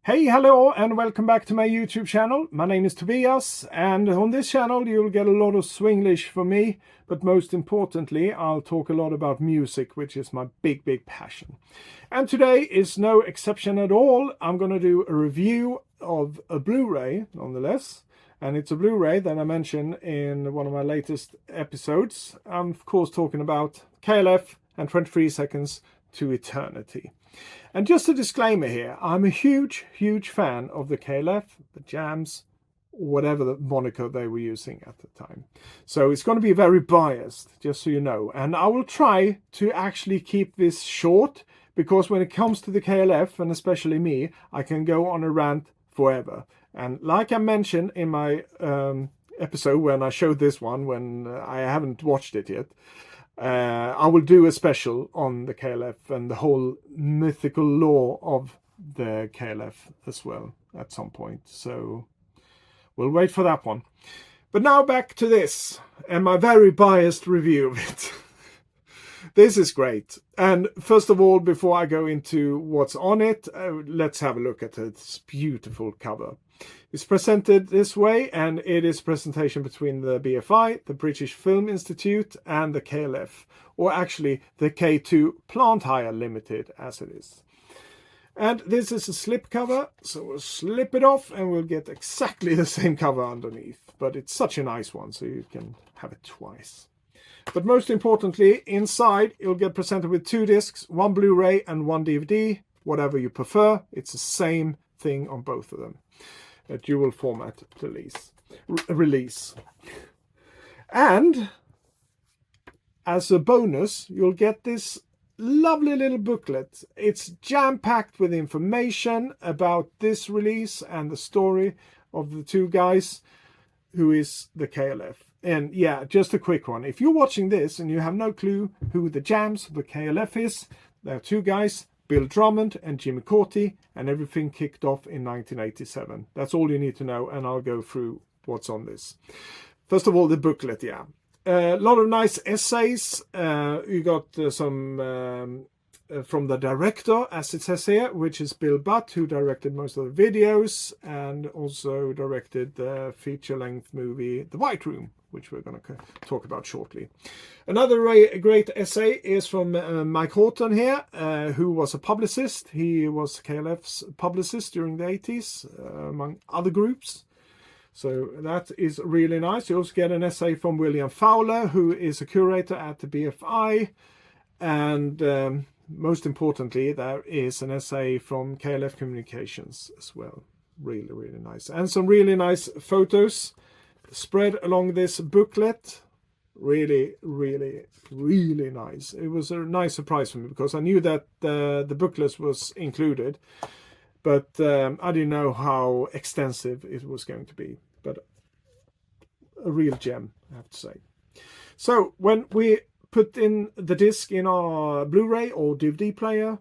Hey, hello, and welcome back to my YouTube channel. My name is Tobias, and on this channel you'll get a lot of Swinglish from me, but most importantly, I'll talk a lot about music, which is my big passion. And today is no exception at all. I'm going to do a review of a Blu-ray, nonetheless, and it's a Blu-ray that I mentioned in one of my latest episodes. I'm, of course, talking about KLF and 23 Seconds to Eternity. And just a disclaimer here, I'm a huge fan of the KLF, the Jams, whatever the moniker they were using at the time. So it's going to be very biased, just so you know. And I will try to actually keep this short, because when it comes to the KLF, and especially me, I can go on a rant forever. And like I mentioned in my episode when I showed this one, when I haven't watched it yet, I will do a special on the KLF and the whole mythical lore of the KLF as well at some point. So we'll wait for that one. But now back to this and my very biased review of it. This is great. And first of all, before I go into what's on it, let's have a look at its beautiful cover. It's presented this way, and it is a presentation between the BFI, the British Film Institute, and the KLF, or actually the K2 Plant Hire Limited, as it is. And this is a slip cover, so we'll slip it off and we'll get exactly the same cover underneath. But it's such a nice one, so you can have it twice. But most importantly, inside you'll get presented with 2 discs, 1 Blu-ray and 1 DVD, whatever you prefer. It's the same thing on both of them. A dual format release. And as a bonus, you'll get this lovely little booklet. It's jam-packed with information about this release and the story of the 2 guys who is the KLF. And yeah, just a quick one. If you're watching this and you have no clue who the Jams of the KLF is, there are 2 guys, Bill Drummond and Jimmy Cauty, and everything kicked off in 1987. That's all you need to know, and I'll go through what's on this. First of all, the booklet, yeah. A lot of nice essays. You got some from the director, as it says here, which is Bill Butt, who directed most of the videos and also directed the feature-length movie The White Room, which we're going to talk about shortly. Another great essay is from Mike Horton here, who was a publicist. He was KLF's publicist during the 80s, among other groups. So that is really nice. You also get an essay from William Fowler, who is a curator at the BFI. And most importantly, there is an essay from KLF Communications as well. Really nice. And some really nice photos spread along this booklet. Really nice. It was a nice surprise for me, because I knew that the booklet was included, but I didn't know how extensive it was going to be. But a real gem, I have to say. So when we put in the disc in our Blu-ray or DVD player,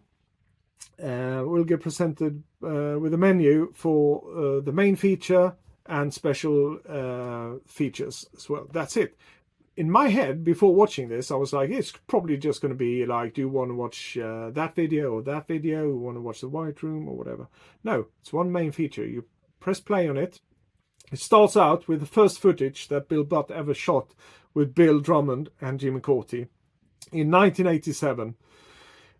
we'll get presented with a menu for the main feature and special features as well. That's it. In my head, before watching this, I was like, it's probably just going to be like, do you want to watch that video or that video? You want to watch The White Room or whatever? No, it's one main feature. You press play on it. It starts out with the first footage that Bill Butt ever shot with Bill Drummond and Jimmy Cauty in 1987.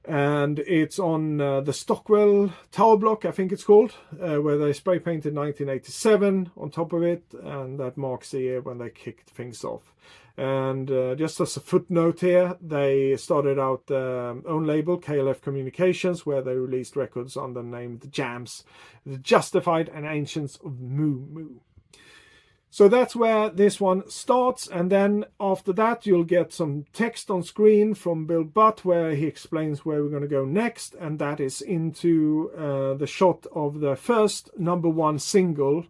And it's on the Stockwell Tower Block, I think it's called, where they spray painted 1987 on top of it, and that marks the year when they kicked things off. And just as a footnote here, they started out their own label, KLF Communications, where they released records under the name The Jams, The Justified and Ancients of Mu. So that's where this one starts, and then after that you'll get some text on screen from Bill Butt where he explains where we're going to go next, and that is into the shot of the first #1 single,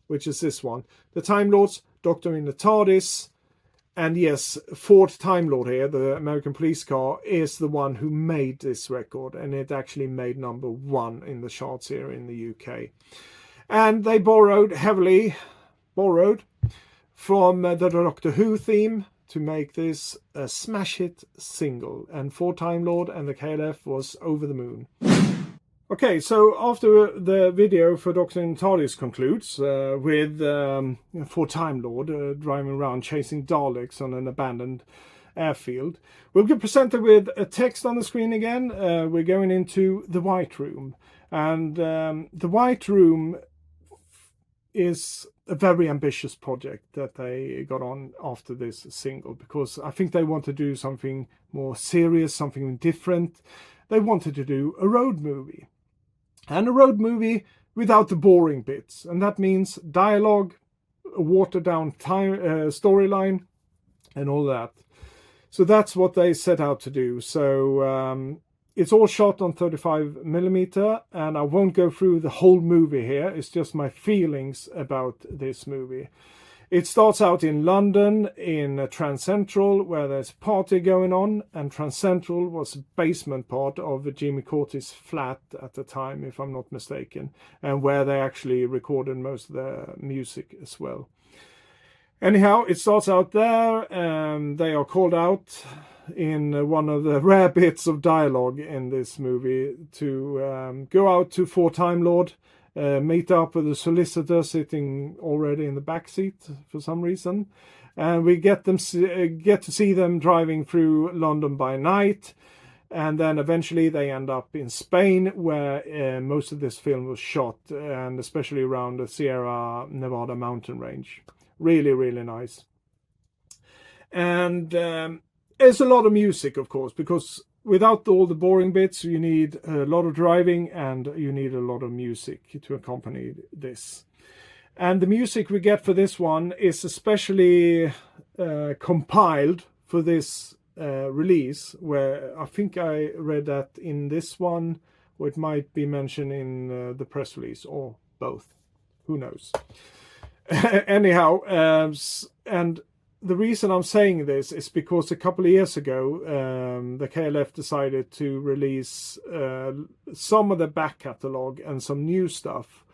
which is this one, The Time Lords, Doctor in the TARDIS. And yes, Ford Time Lord here, the American police car, is the one who made this record, and it actually made #1 in the charts here in the UK. And they heavily borrowed from the Doctor Who theme to make this a smash hit single, and for Time Lord and the KLF was over the moon. Okay, so after the video for Dr. Natalis concludes with for Time Lord driving around chasing Daleks on an abandoned airfield, we'll get presented with a text on the screen again. We're going into the White Room, and the White Room is a very ambitious project that they got on after this single, because I think they want to do something more serious, something different. They wanted to do a road movie. And a road movie without the boring bits. And that means dialogue, a watered down storyline, and all that. So that's what they set out to do. So it's all shot on 35mm, and I won't go through the whole movie here. It's just my feelings about this movie. It starts out in London, in Trans Central, where there's a party going on, and Trans Central was a basement part of Jimmy Corty's flat at the time, if I'm not mistaken, and where they actually recorded most of their music as well. Anyhow, it starts out there, and they are called out in one of the rare bits of dialogue in this movie to go out to For Time Lord, meet up with the solicitor sitting already in the back seat for some reason, and we get to see them driving through London by night, and then eventually they end up in Spain, where most of this film was shot, and especially around the Sierra Nevada mountain range. Really, really nice. And there's a lot of music, of course, because without all the boring bits, you need a lot of driving and you need a lot of music to accompany this. And the music we get for this one is especially compiled for this release, where I think I read that in this one, or it might be mentioned in the press release, or both. Who knows? Anyhow, and the reason I'm saying this is because a couple of years ago, the KLF decided to release some of the back catalogue and some new stuff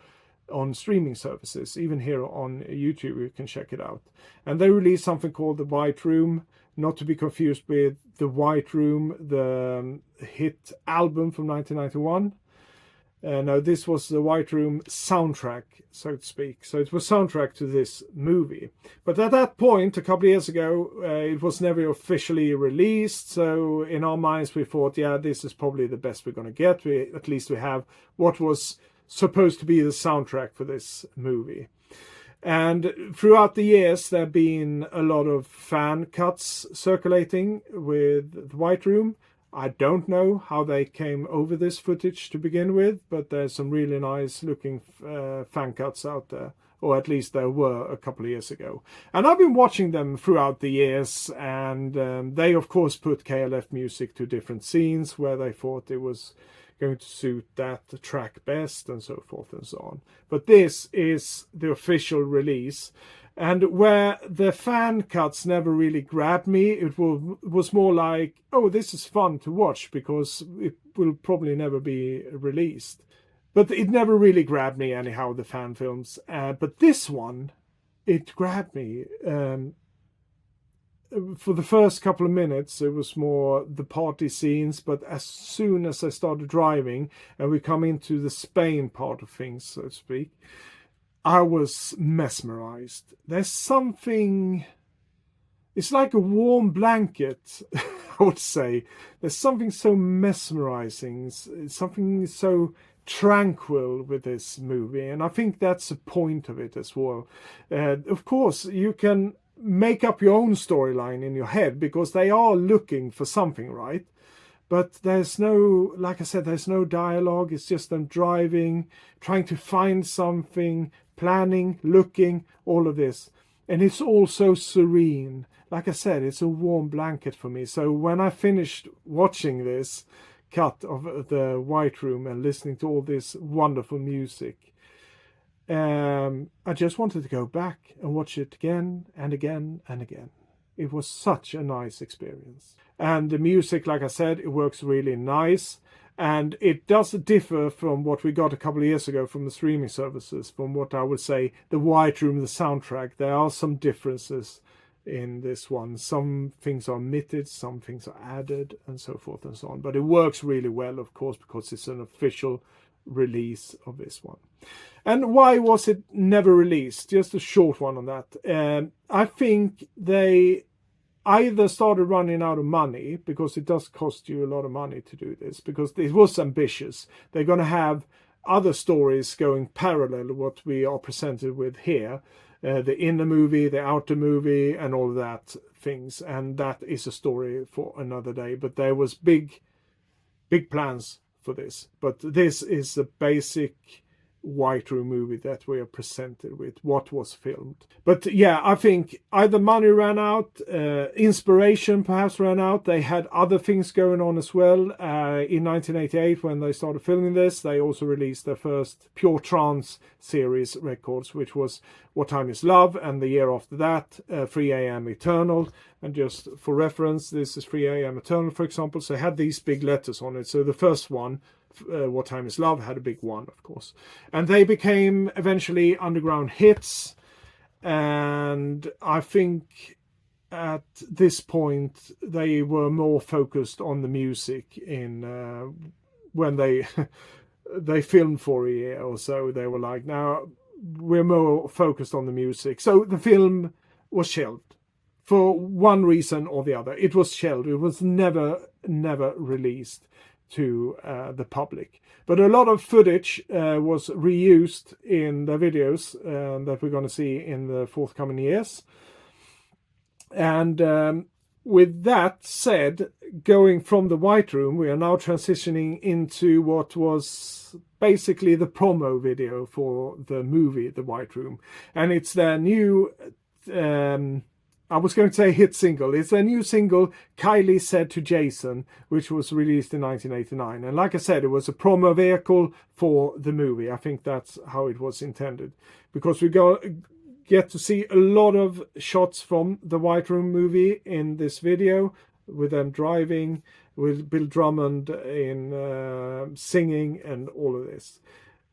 on streaming services. Even here on YouTube, you can check it out. And they released something called The White Room, not to be confused with The White Room, the hit album from 1991. No, this was the White Room soundtrack, so to speak. So it was soundtrack to this movie. But at that point, a couple of years ago, it was never officially released. So in our minds, we thought, yeah, this is probably the best we're going to get. At least we have what was supposed to be the soundtrack for this movie. And throughout the years, there have been a lot of fan cuts circulating with the White Room. I don't know how they came over this footage to begin with, but there's some really nice looking fan cuts out there, or at least there were a couple of years ago. And I've been watching them throughout the years, and they of course put KLF music to different scenes where they thought it was going to suit that track best, and so forth and so on. But this is the official release. And where the fan cuts never really grabbed me, it was more like, oh, this is fun to watch because it will probably never be released. But it never really grabbed me anyhow, the fan films. But this one, it grabbed me. For the first couple of minutes, it was more the party scenes. But as soon as I started driving and we come into the Spain part of things, so to speak, I was mesmerized. There's something, it's like a warm blanket, I would say. There's something so mesmerizing, something so tranquil with this movie. And I think that's the point of it as well. Of course, you can make up your own storyline in your head because they are looking for something, right? But there's no, like I said, there's no dialogue. It's just them driving, trying to find something, planning, looking, all of this. And it's all so serene. Like I said, it's a warm blanket for me. So when I finished watching this cut of the White Room and listening to all this wonderful music, I just wanted to go back and watch it again and again and again. It was such a nice experience. And the music, like I said, it works really nice. And it does differ from what we got a couple of years ago from the streaming services, from what I would say the White Room, the soundtrack. There are some differences in this one. Some things are omitted, some things are added, and so forth and so on. But it works really well, of course, because it's an official release of this one. And why was it never released? Just a short one on that. I think they either started running out of money, because it does cost you a lot of money to do this, because it was ambitious. They're going to have other stories going parallel to what we are presented with here. The inner movie, the outer movie, and all that things. And that is a story for another day. But there was big plans for this. But this is a basic White Room movie that we are presented with, what was filmed. But yeah, I think either money ran out, inspiration perhaps ran out. They had other things going on as well. In 1988, when they started filming this, they also released their first pure trance series records, which was What Time Is Love, and the year after that 3 AM Eternal. And just for reference, this is 3 AM Eternal, for example. So it had these big letters on it. So the first one, What Time Is Love, had a big one, of course. And they became eventually underground hits. And I think at this point they were more focused on the music in when they they filmed for a year or so. They were like, now we're more focused on the music. So the film was shelved for one reason or the other. It was shelved. It was never released to the public. But a lot of footage was reused in the videos that we're going to see in the forthcoming years. And with that said, going from the White Room, we are now transitioning into what was basically the promo video for the movie The White Room. And it's their new I was going to say hit single. It's a new single, Kylie Said to Jason, which was released in 1989. And like I said, it was a promo vehicle for the movie. I think that's how it was intended. Because we get to see a lot of shots from the White Room movie in this video, with them driving, with Bill Drummond in singing and all of this.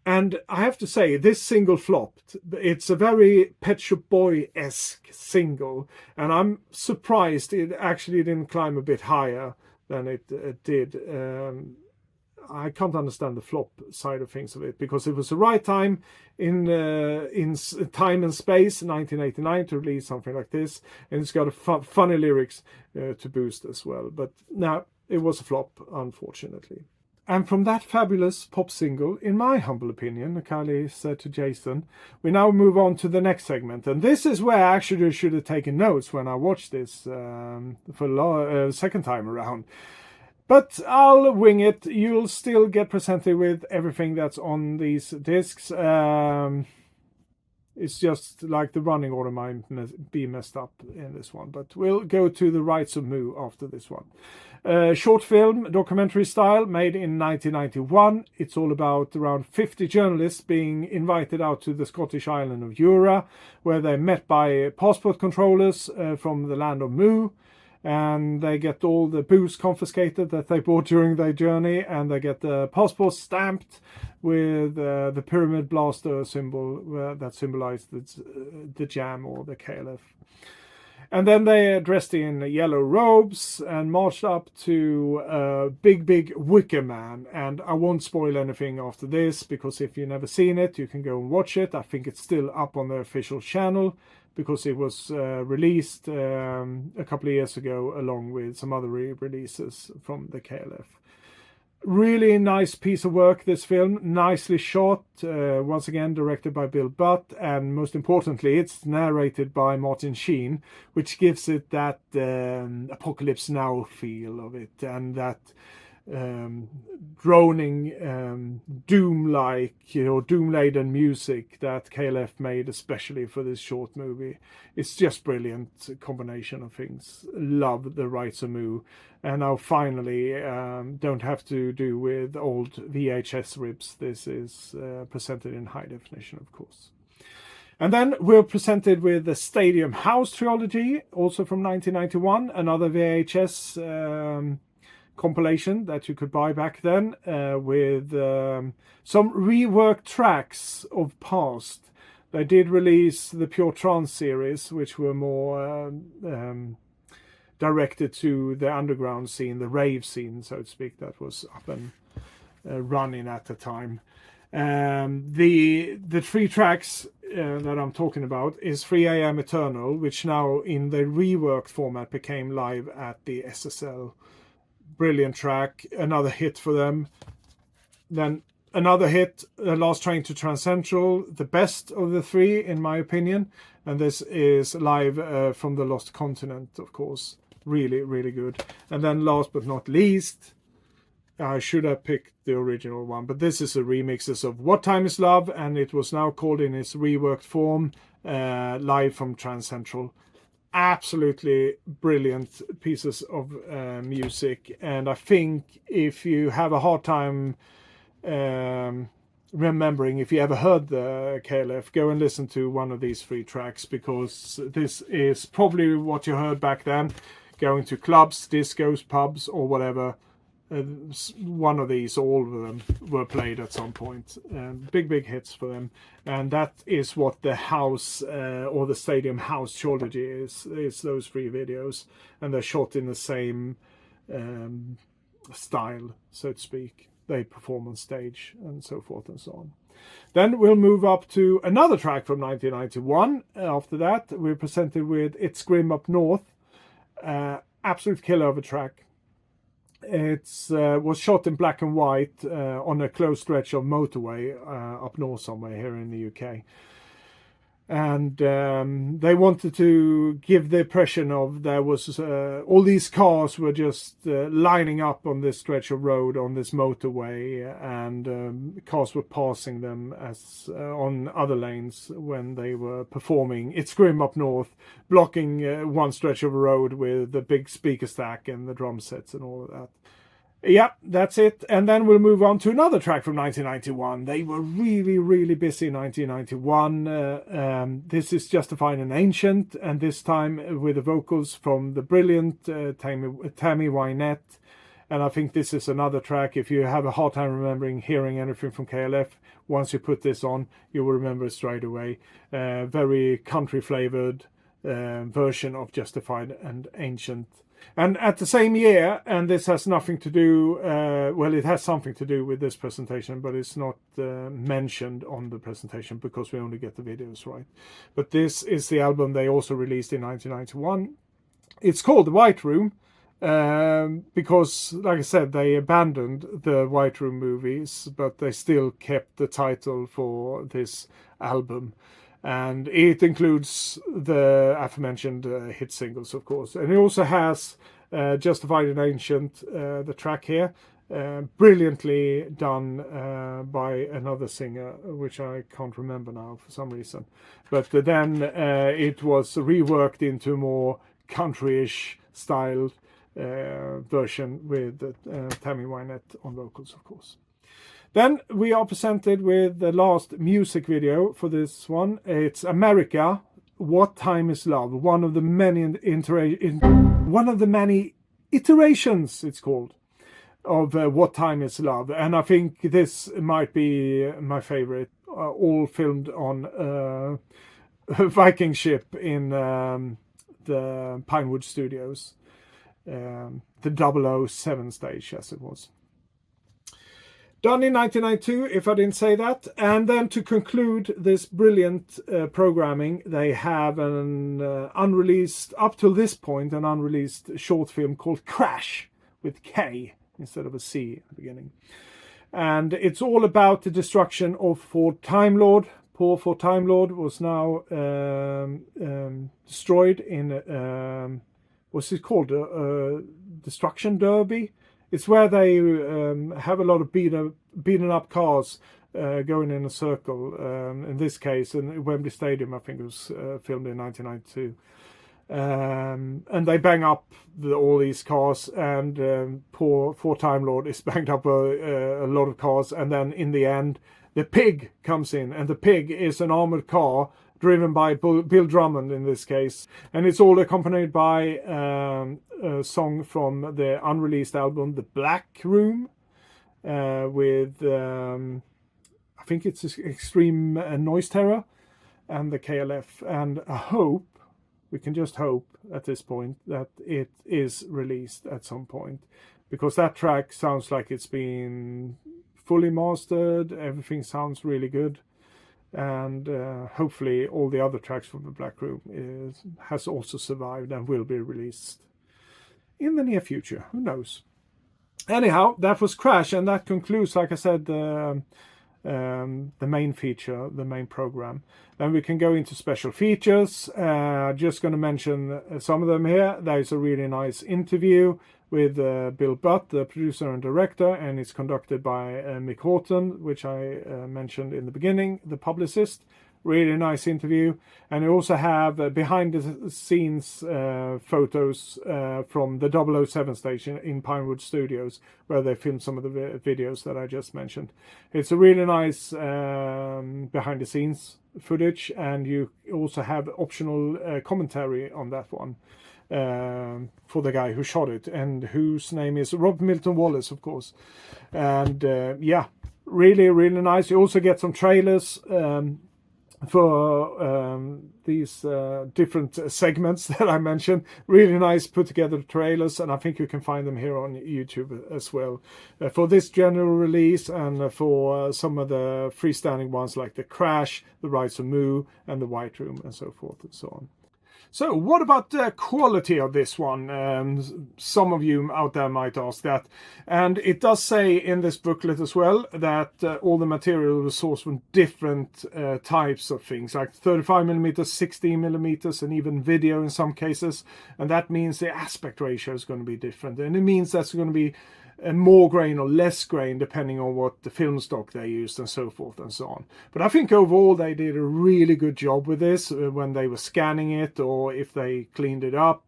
And I have to say, this single flopped. It's a very Pet Shop Boy-esque single. And I'm surprised it actually didn't climb a bit higher than it did. I can't understand the flop side of things of it, because it was the right time in time and space, 1989, to release something like this. And it's got a funny lyrics to boost as well. But no, it was a flop, unfortunately. And from that fabulous pop single, in my humble opinion, Kylie Said to Jason, we now move on to the next segment. And this is where I actually should have taken notes when I watched this for the second time around. But I'll wing it. You'll still get presented with everything that's on these discs. It's just like the running order might be messed up in this one. But we'll go to the Rite of Mu after this one. Short film, documentary style, made in 1991. It's all about around 50 journalists being invited out to the Scottish island of Jura, where they're met by passport controllers from the land of Mu. And they get all the booze confiscated that they bought during their journey, and they get the passports stamped with the pyramid blaster symbol that symbolized the Jam or the KLF. And then they are dressed in yellow robes and marched up to a big wicker man. And I won't spoil anything after this, because if you've never seen it, you can go and watch it. I think it's still up on the official channel, because it was released a couple of years ago along with some other releases from the KLF. Really nice piece of work, this film. Nicely shot. Once again, directed by Bill Butt. And most importantly, it's narrated by Martin Sheen, which gives it that Apocalypse Now feel of it. And that droning doom-like, doom-laden music that KLF made especially for this short movie. It's just brilliant combination of things. Love the Rite of Mu, and now finally don't have to do with old VHS ribs. This is presented in high definition, of course. And then we're presented with the Stadium House trilogy, also from 1991, another VHS compilation that you could buy back then, with some reworked tracks of past. They did release the Pure Trance series, which were more directed to the underground scene, the rave scene, so to speak, that was up and running at the time. The 3 tracks that I'm talking about is 3 AM Eternal, which now in the reworked format became live at the SSL. Brilliant track, another hit for them. Then another hit, Last Train to Transcentral, the best of the 3 in my opinion. And this is live from the Lost Continent, of course. Really, really good. And then last but not least, I should have picked the original one, but this is a remix of What Time Is Love, and it was now called in its reworked form, live from Transcentral. Absolutely brilliant pieces of music, and I think if you have a hard time remembering if you ever heard the KLF, go and listen to one of these 3 tracks, because this is probably what you heard back then, going to clubs, discos, pubs, or whatever. One of these, all of them were played at some point. Big hits for them, and that is what the house or the stadium house trilogy is. It's those 3 videos, and they're shot in the same style, so to speak. They perform on stage and so forth and so on. Then we'll move up to another track from 1991. After that, we're presented with It's Grim Up North. Absolute killer of a track. It was shot in black and white on a close stretch of motorway up north somewhere here in the UK. And they wanted to give the impression of there was all these cars were just lining up on this stretch of road on this motorway, and cars were passing them as on other lanes when they were performing It's Grim Up North, blocking one stretch of road with the big speaker stack and the drum sets and all of that. Yeah, that's it. And then we'll move on to another track from 1991. They were really busy in 1991. This is Justified and Ancient, and this time with the vocals from the brilliant Tammy Wynette. And I think this is another track, if you have a hard time remembering hearing anything from KLF, once you put this on, you will remember it straight away. Very country flavored version of Justified and Ancient. And at the same year, and this has nothing to do, well, it has something to do with this presentation, but it's not mentioned on the presentation because we only get the videos right. But this is the album they also released in 1991. It's called The White Room, because, like I said, they abandoned the White Room movies, but they still kept the title for this album. And it includes the aforementioned hit singles, of course. And it also has Justified and Ancient, the track here, brilliantly done by another singer, which I can't remember now for some reason. But then it was reworked into a more country-ish styled version with Tammy Wynette on vocals, of course. Then we are presented with the last music video for this one. It's America, What Time Is Love. One of the many iterations, it's called, of What Time Is Love. And I think this might be my favorite. All filmed on a Viking ship in the Pinewood Studios. The 007 stage, as it was. Done in 1992, if I didn't say that. And then to conclude this brilliant programming, they have an unreleased, up till this point, an unreleased short film called Crash, with K instead of a C at the beginning. And it's all about the destruction of Ford Time Lord. Poor Ford Time Lord was now destroyed in, what's it called? Destruction Derby? It's where they have a lot of beaten up cars going in a circle. In this case, in Wembley Stadium, I think it was filmed in 1992. And they bang up all these cars, and poor Time Lord is banged up a lot of cars. And then in the end, the pig comes in, and the pig is an armored car driven by Bill Drummond in this case. And it's all accompanied by a song from the unreleased album, The Black Room, with, I think it's Extreme Noise Terror and the KLF. And I hope, we can just hope at this point, that it is released at some point, because that track sounds like it's been fully mastered. Everything sounds really good. And hopefully all the other tracks from the Black Room has also survived and will be released in the near future. Who knows? Anyhow, that was Crash, and that concludes, like I said, the main feature, the main program. Then we can go into special features. Just going to mention some of them here. There's a really nice interview with Bill Butt, the producer and director, and it's conducted by Mick Horton, which I mentioned in the beginning, the publicist. Really nice interview. And we also have behind the scenes photos from the 007 station in Pinewood Studios, where they filmed some of the videos that I just mentioned. It's a really nice behind the scenes footage, and you also have optional commentary on that one for the guy who shot it, and whose name is Rob Milton Wallace, of course. And yeah, really, really nice. You also get some trailers for these different segments that I mentioned. Really nice put together trailers, and I think you can find them here on YouTube as well for this general release, and for some of the freestanding ones like the Crash, the Rite of Mu, and the White Room, and so forth and so on. So what about the quality of this one? Some of you out there might ask that. And it does say in this booklet as well that all the material was sourced from different types of things, like 35mm, 16mm, and even video in some cases. And that means the aspect ratio is going to be different. And it means that's going to be more grain or less grain depending on what the film stock they used, and so forth and so on. But I think overall they did a really good job with this when they were scanning it, or if they cleaned it up.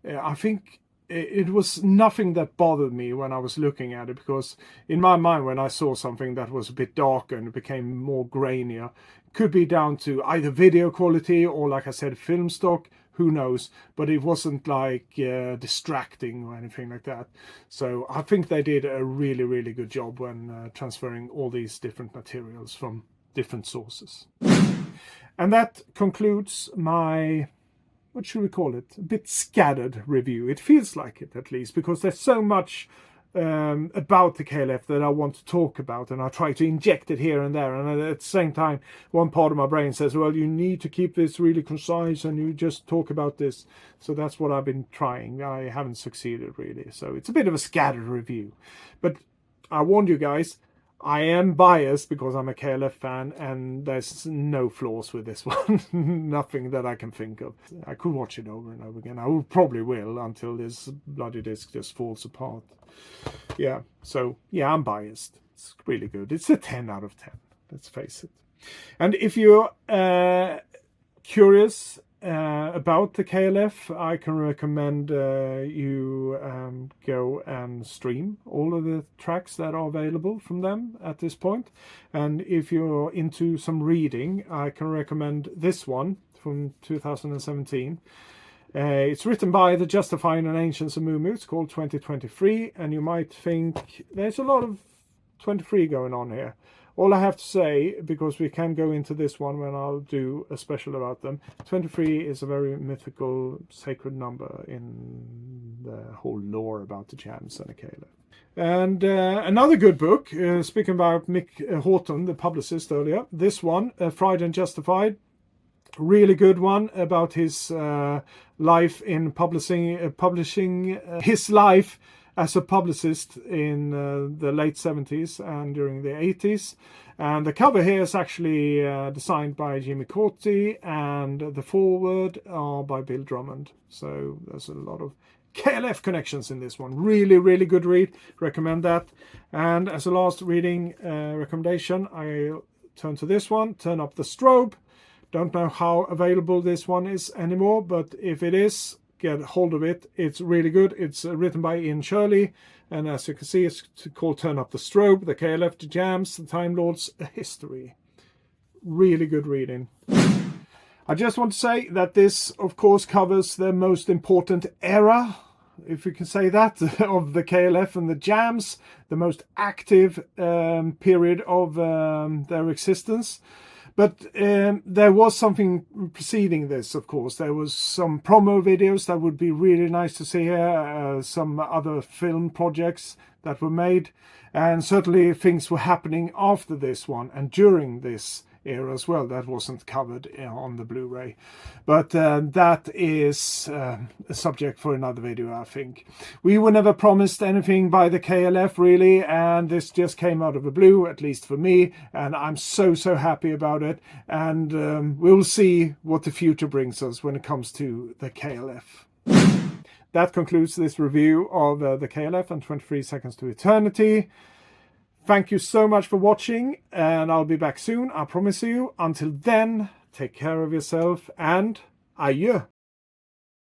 I think it was nothing that bothered me when I was looking at it, because in my mind, when I saw something that was a bit darker and it became more grainier, it could be down to either video quality or, like I said, film stock. Who knows? But it wasn't like distracting or anything like that. So I think they did a really, really good job when transferring all these different materials from different sources. And that concludes my, what should we call it? A bit scattered review. It feels like it, at least, because there's so much about the KLF that I want to talk about, and I try to inject it here and there, and at the same time one part of my brain says, well, you need to keep this really concise and you just talk about this. So that's what I've been trying. I haven't succeeded really, so it's a bit of a scattered review. But I warned you guys, I am biased because I'm a KLF fan, and there's no flaws with this one. Nothing that I can think of. I could watch it over and over again. I probably will until this bloody disc just falls apart. Yeah, so yeah, I'm biased. It's really good. It's a 10 out of 10, let's face it. And if you're curious about the KLF, I can recommend you go and stream all of the tracks that are available from them at this point. And if you're into some reading, I can recommend this one from 2017. It's written by the Justifying and Ancients of Mu. It's called 2023, and you might think there's a lot of 23 going on here. All I have to say, because we can go into this one when I'll do a special about them, 23 is a very mythical, sacred number in the whole lore about the jams and the KLF. And another good book, speaking about Mick Horton, the publicist earlier, this one, Fried and Justified. Really good one about his life in publishing his life as a publicist in the late 70s and during the 80s. And the cover here is actually designed by Jimmy Corti, and the foreword are by Bill Drummond. So there's a lot of KLF connections in this one. Really, really good read. Recommend that. And as a last reading recommendation, I turn to this one, Turn Up the Strobe. Don't know how available this one is anymore, but if it is, get hold of it. It's really good. It's written by Ian Shirley, and as you can see, it's called Turn Up the Strobe, the KLF, the Jams, the Time Lords, a History. Really good reading. I just want to say that this, of course, covers the most important era, if we can say that, of the KLF and the Jams, the most active period of their existence. But there was something preceding this, of course. There was some promo videos that would be really nice to see here, some other film projects that were made, and certainly things were happening after this one and during this era as well that wasn't covered on the Blu-ray. But that is a subject for another video, I think. We were never promised anything by the KLF really, and this just came out of the blue, at least for me, and I'm so happy about it. And we'll see what the future brings us when it comes to the KLF. That concludes this review of the KLF and 23 Seconds to Eternity. Thank you so much for watching, and I'll be back soon, I promise you. Until then, take care of yourself, and adieu.